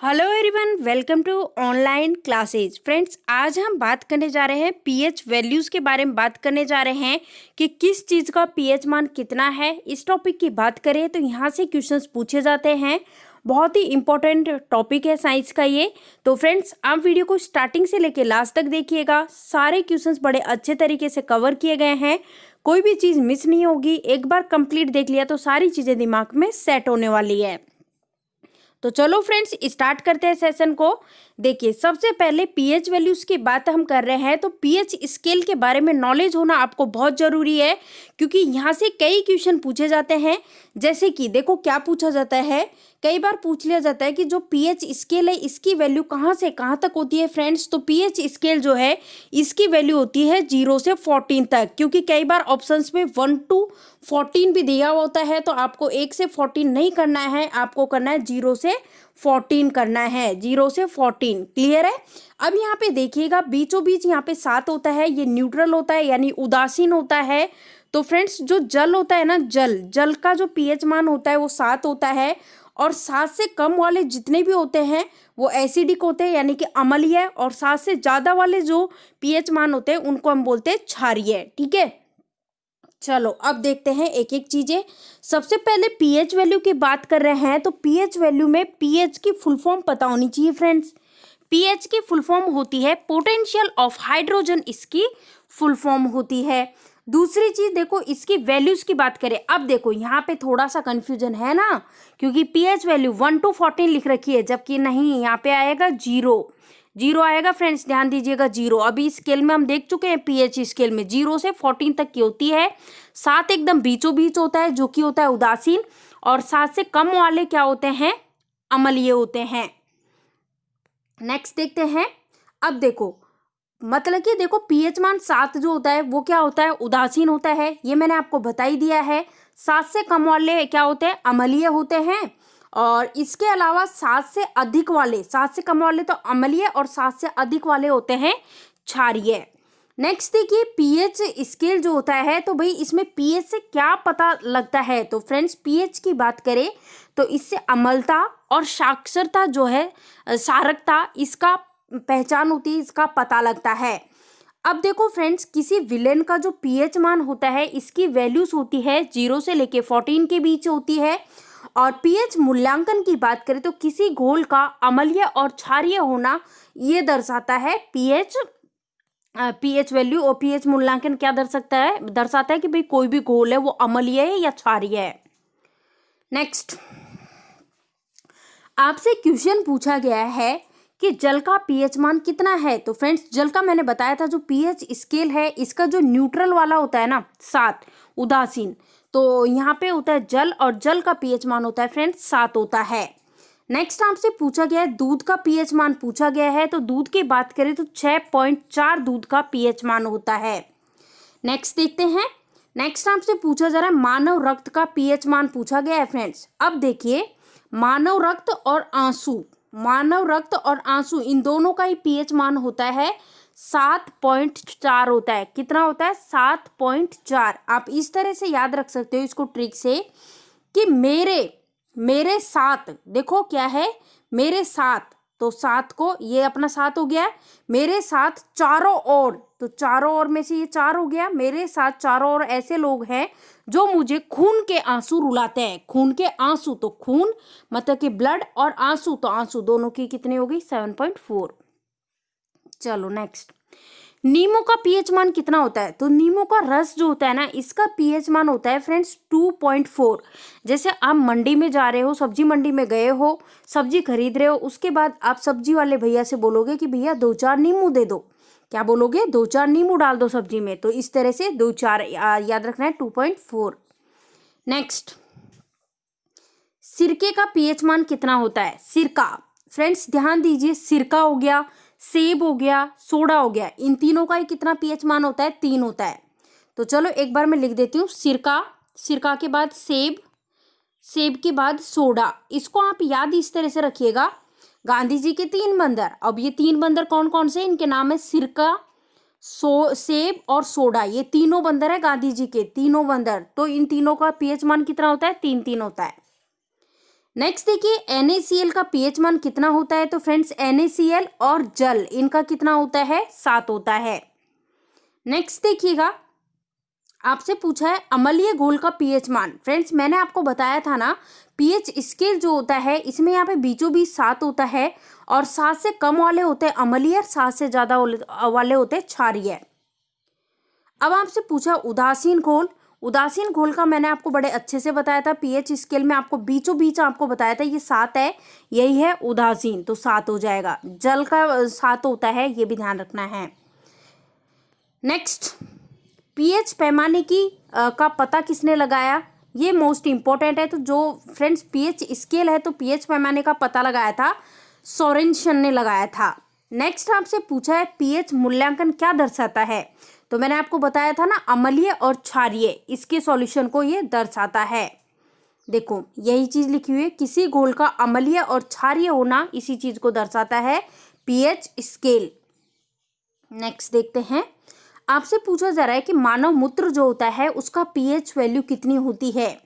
Hello everyone, welcome to online classes. Friends, आज हम बात करने जा रहे हैं पीएच वैल्यूज़ के बारे में बात करने जा रहे हैं कि किस चीज़ का पीएच मान कितना है। इस टॉपिक की बात करें तो यहाँ से क्वेश्चंस पूछे जाते हैं। बहुत ही इंपॉर्टेंट टॉपिक है साइंस का ये। तो फ्रेंड्स, आप वीडियो को स्टार्टिंग से लेकर लास्ट तक देखिएगा। सारे क्वेश्चंस बड़े अच्छे तरीके से कवर किए गए हैं, कोई भी चीज़ मिस नहीं होगी। एक बार कंप्लीट देख लिया तो सारी चीज़ें दिमाग में सेट होने वाली है। तो चलो फ्रेंड्स, स्टार्ट करते हैं सेशन को। देखिए, सबसे पहले पीएच वैल्यूज की बात हम कर रहे हैं तो पीएच स्केल के बारे में नॉलेज होना आपको बहुत ज़रूरी है, क्योंकि यहाँ से कई क्वेश्चन पूछे जाते हैं। जैसे कि देखो क्या पूछा जाता है, कई बार पूछ लिया जाता है कि जो पीएच स्केल है इसकी वैल्यू कहाँ से कहाँ तक होती है। फ्रेंड्स, तो पीएच स्केल जो है इसकी वैल्यू होती है 0 से 14 तक, क्योंकि कई बार ऑप्शंस में 1 to 14 भी दिया हुआ होता है। तो आपको 1 से 14 नहीं करना है, आपको करना है 0 से 14 करना है। 0 से 14 क्लियर है। अब यहाँ पे देखिएगा, बीचों बीच यहाँ पे 7 होता है, ये न्यूट्रल होता है यानी उदासीन होता है। तो फ्रेंड्स, जो जल होता है ना, जल का जो पीएच मान होता है वो 7 होता है, और 7 से कम वाले जितने भी होते हैं वो एसिडिक होते हैं यानी कि अम्लीय, और 7 से ज़्यादा वाले जो पीएच मान होते हैं उनको हम बोलते हैं क्षारीय। ठीक है, चलो अब देखते हैं एक एक चीजें। सबसे पहले पीएच वैल्यू की बात कर रहे हैं तो पीएच वैल्यू में पीएच की फुल फॉर्म पता होनी चाहिए। फ्रेंड्स, पीएच की फुल फॉर्म होती है पोटेंशियल ऑफ हाइड्रोजन, इसकी फुल फॉर्म होती है। दूसरी चीज देखो, इसकी वैल्यूज की बात करें। अब देखो यहाँ पे थोड़ा सा कंफ्यूजन है ना, क्योंकि पीएच वैल्यू 1 to 14 लिख रखी है, जबकि नहीं, यहाँ पे आएगा 0 जीरो आएगा। फ्रेंड्स ध्यान दीजिएगा, 0। अभी स्केल में हम देख चुके हैं, पीएच स्केल में 0 से 14 तक की होती है। 7 एकदम बीचों बीच होता है जो कि होता है उदासीन, और 7 से कम वाले क्या होते हैं, अम्लीय होते हैं। नेक्स्ट देखते हैं। अब देखो, मतलब कि देखो पीएच मान 7 जो होता है वो क्या होता है, उदासीन होता है, ये मैंने आपको बता ही दिया है। 7 से कम वाले क्या होते हैं, अम्लीय होते हैं। और इसके अलावा 7 से अधिक वाले, 7 से कम वाले तो अम्लीय, और 7 से अधिक वाले होते हैं क्षारीय। नेक्स्ट देखिए, पीएच स्केल जो होता है तो भाई इसमें पीएच से क्या पता लगता है। तो फ्रेंड्स, पीएच की बात करें तो इससे अम्लता और साक्षरता जो है, सारकता, इसका पहचान होती है, इसका पता लगता है। अब देखो फ्रेंड्स, किसी विलेन का जो पीएच मान होता है इसकी वैल्यूज होती है 0 से लेके 14 के बीच होती है। और पीएच मूल्यांकन की बात करें तो किसी घोल का अम्लीय और क्षारीय होना ये दर्शाता है पीएच वैल्यू। और पीएच मूल्यांकन क्या दर्शाता है कि भाई कोई भी घोल है वो अम्लीय है या क्षारीय है। नेक्स्ट, आपसे क्वेश्चन पूछा गया है कि जल का पीएच मान कितना है। तो फ्रेंड्स, जल का मैंने बताया था जो पीएच स्केल है इसका जो न्यूट्रल वाला होता है ना 7, उदासीन, तो यहाँ पे होता है जल, और जल का पीएच मान होता है फ्रेंड्स 7 होता है। नेक्स्ट आपसे पूछा गया है दूध का पीएच मान पूछा गया है, तो दूध की बात करें तो 6.4 दूध का पीएच मान होता है। नेक्स्ट देखते हैं। नेक्स्ट आपसे पूछा जा रहा है मानव रक्त का पीएच मान पूछा गया है। फ्रेंड्स, अब देखिए, मानव रक्त और आंसू इन दोनों का ही पीएच मान होता है 7.4 होता है। कितना होता है, 7.4। आप इस तरह से याद रख सकते हो इसको ट्रिक से कि मेरे साथ, देखो क्या है, मेरे साथ, तो 7 को ये अपना 7 हो गया, मेरे साथ चारों ओर, तो चारों ओर में से ये 4 हो गया। मेरे साथ चारों ओर ऐसे लोग हैं जो मुझे खून के आंसू रुलाते हैं। खून के आंसू, तो खून मतलब कि ब्लड, और आंसू तो आंसू, दोनों की कितनी होगी, 7.4। चलो नेक्स्ट, नींबू का पीएच मान कितना होता है। तो नींबू का रस जो होता है ना इसका पीएच मान होता है फ्रेंड्स 2.4। जैसे आप मंडी में जा रहे हो, सब्जी मंडी में गए हो, सब्जी खरीद रहे हो, उसके बाद आप सब्जी वाले भैया से बोलोगे कि भैया 2-4 नींबू दे दो। क्या बोलोगे, 2-4 नींबू डाल दो सब्जी में। तो इस तरह से 2-4 याद रखना है, 2.4। नेक्स्ट, सिरके का पीएच मान कितना होता है। सिरका, फ्रेंड्स ध्यान दीजिए, सिरका हो गया, सेब हो गया, सोडा हो गया, इन तीनों का ही कितना पीएच मान होता है, 3 होता है। तो चलो एक बार मैं लिख देती हूँ, सिरका के बाद सेब के बाद सोडा। इसको आप याद इस तरह से रखिएगा, गांधी जी के 3 बंदर। अब ये 3 बंदर कौन कौन से, इनके नाम है सिरका, सेब और सोडा। ये तीनों बंदर है गांधी जी के, तीनों बंदर। तो इन तीनों का पीएच मान कितना होता है, 3-3 होता है। नेक्स्ट देखिए NaCl का पीएच मान कितना होता है। तो फ्रेंड्स NaCl और जल इनका कितना होता है, 7 होता है। नेक्स्ट देखिएगा, आपसे पूछा है अम्लीय घोल का पीएच मान। फ्रेंड्स मैंने आपको बताया था ना, पीएच स्केल जो होता है इसमें यहाँ पे बीचों बीच 7 होता है और 7 से कम वाले होते हैं अम्लीय, 7 से ज्यादा वाले होते हैं क्षारीय। अब आपसे पूछा उदासीन घोल। उदासीन घोल का मैंने आपको बड़े अच्छे से बताया था, पीएच स्केल में आपको बीचों बीच आपको बताया था ये 7 है, यही है उदासीन, तो 7 हो जाएगा। जल का 7 होता है, ये भी ध्यान रखना है। नेक्स्ट, पीएच पैमाने की का पता किसने लगाया, ये मोस्ट इंपॉर्टेंट है। तो जो फ्रेंड्स पीएच स्केल है तो पीएच पैमाने का पता लगाया था सोरेनसन ने लगाया था। नेक्स्ट आपसे पूछा है पीएच मूल्यांकन क्या दर्शाता है। तो मैंने आपको बताया था ना, अम्लीय और क्षारीय, इसके सॉल्यूशन को ये दर्शाता है। देखो यही चीज लिखी हुई है, किसी घोल का अम्लीय और क्षारीय होना इसी चीज को दर्शाता है पीएच स्केल। नेक्स्ट देखते हैं, आपसे पूछा जा रहा है कि मानव मूत्र जो होता है उसका पीएच वैल्यू कितनी होती है।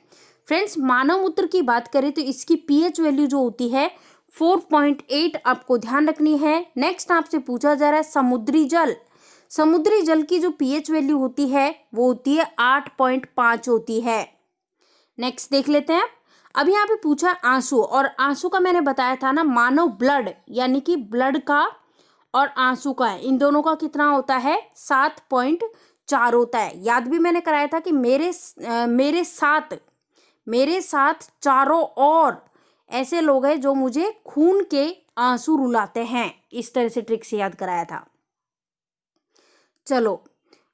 फ्रेंड्स मानव मूत्र की बात करें तो इसकी पीएच वैल्यू जो होती है 4.8 आपको ध्यान रखनी है। नेक्स्ट आपसे पूछा जा रहा है समुद्री जल। समुद्री जल की जो पीएच वैल्यू होती है वो होती है 8.5 होती है। नेक्स्ट देख लेते हैं, अब यहाँ पे पूछा आंसू, और आंसू का मैंने बताया था ना, मानव ब्लड यानी कि ब्लड का और आंसू का है, इन दोनों का कितना होता है, 7.4 होता है। याद भी मैंने कराया था कि मेरे साथ चारों और ऐसे लोग हैं जो मुझे खून के आंसू रुलाते हैं, इस तरह से ट्रिक से याद कराया था। चलो,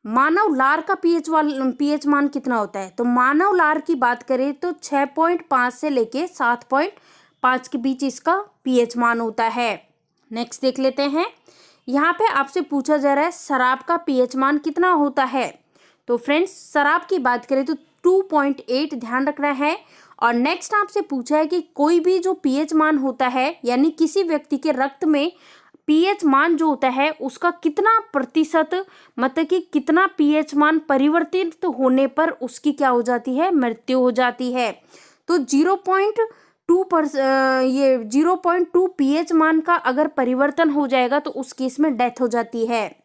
मानव लार का पीएच मान कितना होता है। तो मानव लार की बात करें तो 6.5 से लेके 7.5 के बीच इसका पीएच मान होता है। नेक्स्ट देख लेते हैं, यहाँ पे आपसे पूछा जा रहा है शराब का पीएच मान कितना होता है। तो फ्रेंड्स शराब की बात करें तो 2.8 ध्यान रखना है। और नेक्स्ट आपसे पूछा है कि कोई भी जो पीएच मान होता है, यानी किसी व्यक्ति के रक्त में पीएच मान जो होता है उसका कितना प्रतिशत, मतलब कि कितना पीएच मान परिवर्तित होने पर उसकी क्या हो जाती है, मृत्यु हो जाती है। तो 0.2 पीएच मान का अगर परिवर्तन हो जाएगा तो उस केस में डेथ हो जाती है।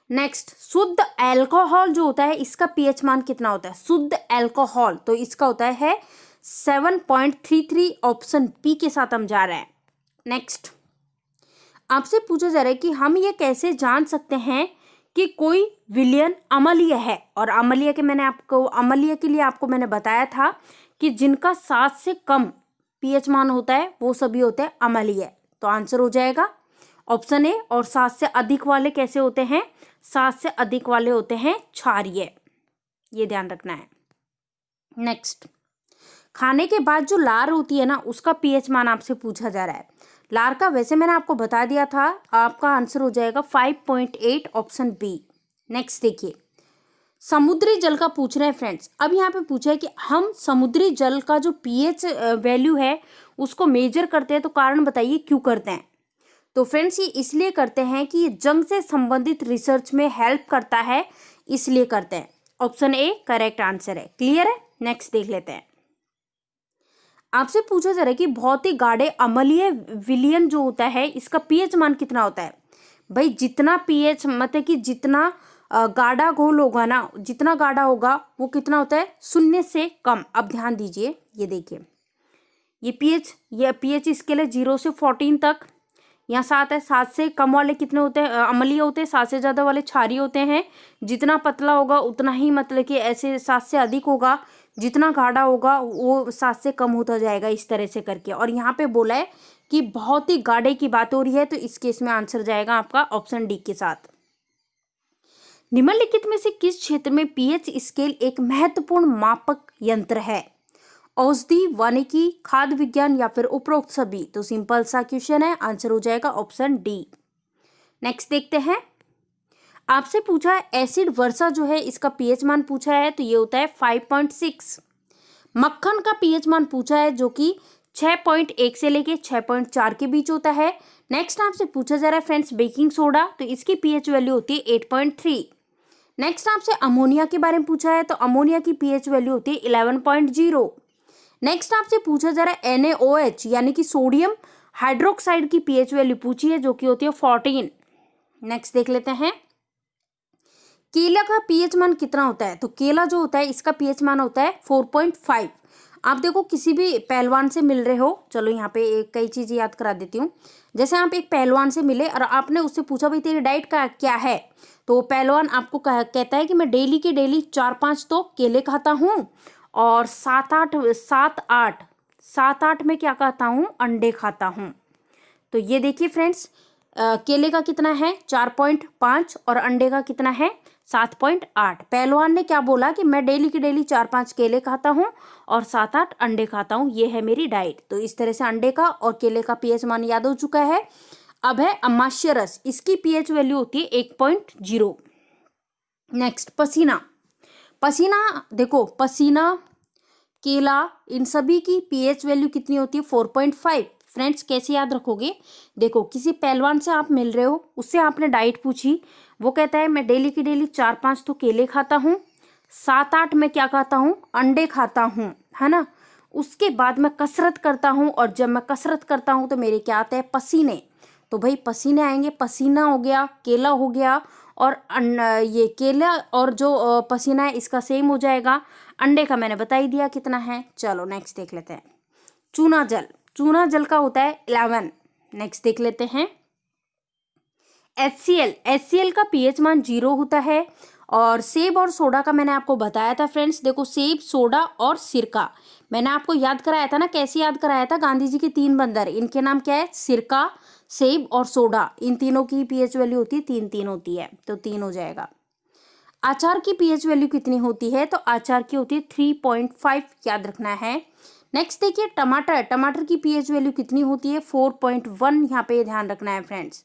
नेक्स्ट, शुद्ध अल्कोहल जो होता है इसका पीएच मान कितना होता है। शुद्ध अल्कोहल तो इसका होता है 7.33, ऑप्शन बी के साथ हम जा रहे हैं। नेक्स्ट, आपसे पूछा जा रहा है कि हम ये कैसे जान सकते हैं कि कोई विलयन अम्लीय है। और अम्लीय के लिए आपको मैंने बताया था कि जिनका 7 से कम पीएच मान होता है वो सभी होते हैं अम्लीय। तो आंसर हो जाएगा ऑप्शन ए। और 7 से अधिक वाले कैसे होते हैं, 7 से अधिक वाले होते हैं क्षारीय, ये ध्यान रखना है। नेक्स्ट, खाने के बाद जो लार होती है ना उसका पीएच मान आपसे पूछा जा रहा है। लार का वैसे मैंने आपको बता दिया था, आपका आंसर हो जाएगा 5.8, ऑप्शन बी। नेक्स्ट देखिए, समुद्री जल का पूछ रहे हैं फ्रेंड्स। अब यहाँ पे पूछा है कि हम समुद्री जल का जो पीएच वैल्यू है उसको मेजर करते हैं, तो कारण बताइए क्यों करते हैं। तो फ्रेंड्स ये इसलिए करते हैं कि ये जंग से संबंधित रिसर्च में हेल्प करता है, इसलिए करते हैं। ऑप्शन ए करेक्ट आंसर है। क्लियर है। नेक्स्ट देख लेते हैं, आपसे पूछा जा रहा है कि बहुत ही गाढ़े अम्लीय विलयन जो होता है इसका पीएच मान कितना होता है। भाई जितना पीएच, मतलब कि जितना गाढ़ा घोल होगा ना, जितना गाढ़ा होगा वो कितना होता है, 0 से कम। अब ध्यान दीजिए, ये देखिए ये पीएच स्केल है 0 से 14 तक। यहाँ 7 है, 7 से कम वाले कितने होते हैं, अम्लीय होते हैं। 7 से ज़्यादा वाले क्षारीय होते हैं। जितना पतला होगा उतना ही, मतलब कि ऐसे 7 से अधिक होगा, जितना गाढ़ा होगा वो 7 से कम होता जाएगा, इस तरह से करके। और यहाँ पे बोला है कि बहुत ही गाढ़े की बात हो रही है, तो इस केस में आंसर जाएगा आपका ऑप्शन डी के साथ। निम्नलिखित में से किस क्षेत्र में पीएच स्केल एक महत्वपूर्ण मापक यंत्र है। औषधि, वानिकी, खाद्य विज्ञान या फिर उपरोक्त सभी। तो सिंपल सा क्वेश्चन है, आंसर हो जाएगा ऑप्शन डी। नेक्स्ट देखते हैं, आपसे पूछा है एसिड वर्षा जो है इसका पीएच मान पूछा है, तो ये होता है 5.6। मक्खन का पीएच मान पूछा है जो कि 6.1 से लेके 6.4 के बीच होता है। नेक्स्ट आपसे पूछा जा रहा है फ्रेंड्स बेकिंग सोडा, तो इसकी पीएच वैल्यू होती है 8.3। नेक्स्ट आपसे अमोनिया के बारे में पूछा है, तो अमोनिया की पीएच वैल्यू होती है 11.0। नेक्स्ट आपसे पूछा जा रहा है NaOH यानी कि सोडियम हाइड्रोक्साइड की पीएच वैल्यू पूछी है जो कि होती है 14। नेक्स्ट देख लेते हैं केला का पीएच मान कितना होता है। तो केला जो होता है इसका पीएच मान होता है 4.5। आप देखो किसी भी पहलवान से मिल रहे हो, चलो यहाँ पे एक कई चीज़ें याद करा देती हूँ। जैसे आप एक पहलवान से मिले और आपने उससे पूछा भाई तेरी डाइट का क्या है, तो पहलवान आपको कहता है कि मैं डेली के डेली 4-5 तो केले खाता हूँ और 7-8 में क्या खाता हूँ, अंडे खाता हूँ। तो ये देखिए फ्रेंड्स, केले का कितना है 4.5 और अंडे का कितना है 7.8। पहलवान ने क्या बोला कि मैं डेली की डेली 4-5 केले खाता हूँ और 7-8 अंडे खाता हूँ, ये है मेरी डाइट। तो इस तरह से अंडे का और केले का पीएच मान याद हो चुका है। अब है अमाश्य रस, इसकी पीएच वैल्यू होती है 1.0। नेक्स्ट पसीना, देखो पसीना, केला, इन सभी की पीएच वैल्यू कितनी होती है 4.5। फ्रेंड्स कैसे याद रखोगे, देखो किसी पहलवान से आप मिल रहे हो, उससे आपने डाइट पूछी, वो कहता है मैं डेली की डेली 4-5 तो केले खाता हूँ, 7-8 में क्या खाता हूँ, अंडे खाता हूँ, है ना। उसके बाद मैं कसरत करता हूँ और जब मैं कसरत करता हूँ तो मेरे क्या आता है, पसीने। तो भाई पसीने आएंगे, पसीना हो गया, केला हो गया और ये केला और जो पसीना है इसका सेम हो जाएगा। अंडे का मैंने बता ही दिया कितना है। चलो नेक्स्ट देख लेते हैं चूना जल का होता है 11। नेक्स्ट देख लेते हैं HCl का पीएच मान 0 होता है। और सेब और सोडा का मैंने आपको बताया था फ्रेंड्स, देखो सेब, सोडा और सिरका मैंने आपको याद कराया था ना, कैसे याद कराया था, गांधी जी के 3 बंदर, इनके नाम क्या है, सिरका, सेब और सोडा। इन तीनों की पीएच वैल्यू होती है 3 होती है, तो 3 हो जाएगा। अचार की पीएच वैल्यू कितनी होती है, तो अचार की होती है 3.5, याद रखना है। नेक्स्ट देखिए टमाटर की पीएच वैल्यू कितनी होती है 4.1, यहाँ पे ध्यान रखना है फ्रेंड्स।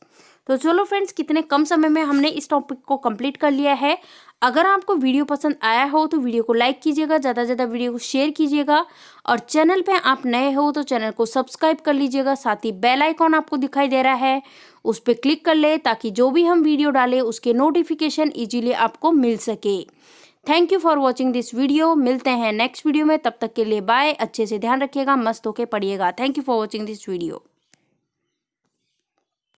तो चलो फ्रेंड्स, कितने कम समय में हमने इस टॉपिक को कंप्लीट कर लिया है। अगर आपको वीडियो पसंद आया हो तो वीडियो को लाइक कीजिएगा, ज़्यादा से ज़्यादा वीडियो को शेयर कीजिएगा और चैनल पे आप नए हो तो चैनल को सब्सक्राइब कर लीजिएगा। साथ ही बेल आइकॉन आपको दिखाई दे रहा है, उस पर क्लिक कर ले ताकि जो भी हम वीडियो डालें उसके नोटिफिकेशन ईजिली आपको मिल सके। Thank you for watching this video. मिलते हैं नेक्स्ट वीडियो में, तब तक के लिए बाय। अच्छे से ध्यान रखिएगा, मस्त होके पढ़िएगा। Thank you for watching this video.